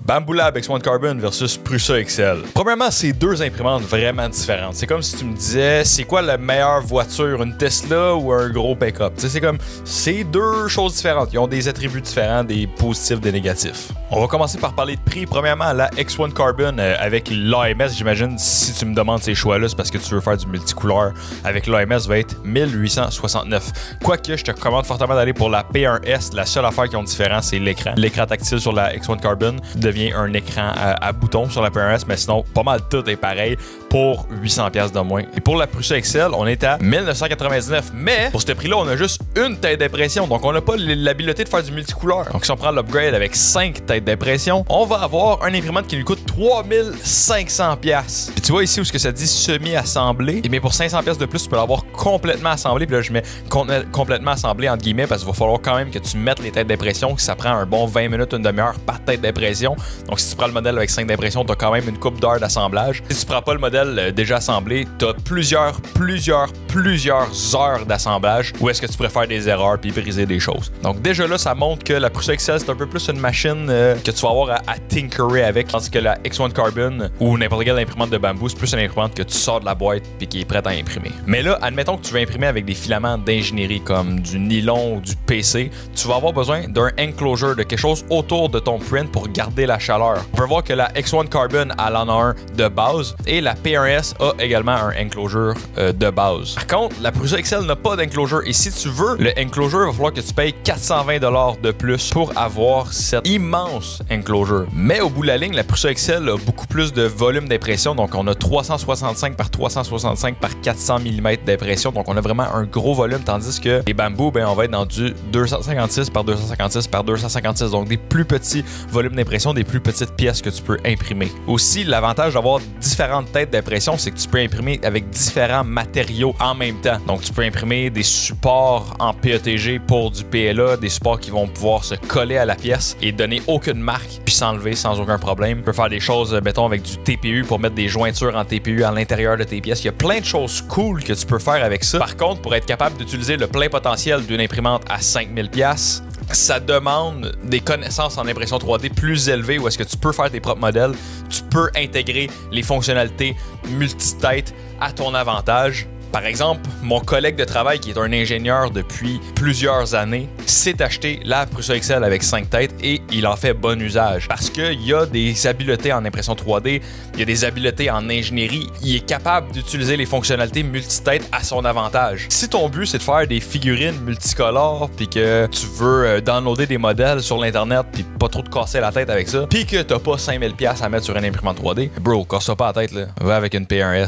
Bambu Lab X1 Carbon versus Prusa XL. Premièrement, c'est deux imprimantes vraiment différentes. C'est comme si tu me disais, c'est quoi la meilleure voiture, une Tesla ou un gros pick-up? C'est comme, c'est deux choses différentes. Ils ont des attributs différents, des positifs, des négatifs. On va commencer par parler de prix. Premièrement, la X1 Carbon avec l'AMS, j'imagine, si tu me demandes ces choix-là, c'est parce que tu veux faire du multicouleur. Avec l'AMS, va être 1869. Quoique, je te recommande fortement d'aller pour la P1S. La seule affaire qui ont différent, c'est l'écran. L'écran tactile sur la X1 Carbon devient un écran à boutons sur la P1S, mais sinon, pas mal tout est pareil pour 800$ de moins. Et pour la Prusa XL, on est à 1999, mais pour ce prix-là, on a juste une tête d'impression, donc on n'a pas l'habilité de faire du multicouleur. Donc si on prend l'upgrade avec 5 têtes d'impression, on va avoir un imprimante qui nous coûte 3500$. Puis tu vois ici où ce que ça dit semi-assemblé, et bien pour 500$ de plus, tu peux l'avoir complètement assemblé. Puis là, je mets complètement assemblé entre guillemets parce qu'il va falloir quand même que tu mettes les têtes d'impression, que ça prend un bon 20 minutes, une demi-heure par tête d'impression. Donc si tu prends le modèle avec 5 d'impression, tu as quand même une couple d'heures d'assemblage. Si tu prends pas le modèle déjà assemblé, tu as plusieurs heures d'assemblage où est-ce que tu pourrais faire des erreurs puis briser des choses. Donc déjà là, ça montre que la Prusa XL, c'est un peu plus une machine que tu vas avoir à tinkerer avec, tandis que la X1 Carbon ou n'importe quelle imprimante de bambou, c'est plus une imprimante que tu sors de la boîte puis qui est prête à imprimer. Mais là, admettons que tu veux imprimer avec des filaments d'ingénierie comme du nylon ou du PC, tu vas avoir besoin d'un enclosure, de quelque chose autour de ton print pour garder la chaleur. On peut voir que la X1 Carbon elle en a un de base et la P1S a également un enclosure de base. Par contre, la Prusa XL n'a pas d'enclosure et si tu veux le enclosure, il va falloir que tu payes 420$ de plus pour avoir cette immense enclosure. Mais au bout de la ligne, la Prusa XL a beaucoup plus de volume d'impression, donc on a 365 par 365 par 400 mm d'impression, donc on a vraiment un gros volume, tandis que les bambous, ben, on va être dans du 256 par 256 par 256, donc des plus petits volumes d'impression, des plus petites pièces que tu peux imprimer. Aussi, l'avantage d'avoir différentes têtes d'impression, c'est que tu peux imprimer avec différents matériaux en même temps. Donc, tu peux imprimer des supports en PETG pour du PLA, des supports qui vont pouvoir se coller à la pièce et donner aucune marque puis s'enlever sans aucun problème. Tu peux faire des choses, mettons, avec du TPU pour mettre des jointures en TPU à l'intérieur de tes pièces. Il y a plein de choses cool que tu peux faire avec ça. Par contre, pour être capable d'utiliser le plein potentiel d'une imprimante à 5000$, ça demande des connaissances en impression 3D plus élevées où est-ce que tu peux faire tes propres modèles, tu peux intégrer les fonctionnalités multi-têtes à ton avantage. Par exemple, mon collègue de travail qui est un ingénieur depuis plusieurs années s'est acheté la Prusa XL avec 5 têtes et il en fait bon usage parce qu'il y a des habiletés en impression 3D, il y a des habiletés en ingénierie, il est capable d'utiliser les fonctionnalités multi-têtes à son avantage. Si ton but c'est de faire des figurines multicolores puis que tu veux downloader des modèles sur l'internet puis pas trop te casser la tête avec ça, puis que t'as pas 5000$ à mettre sur une imprimante 3D, bro, casse-toi pas la tête là, va avec une P1S.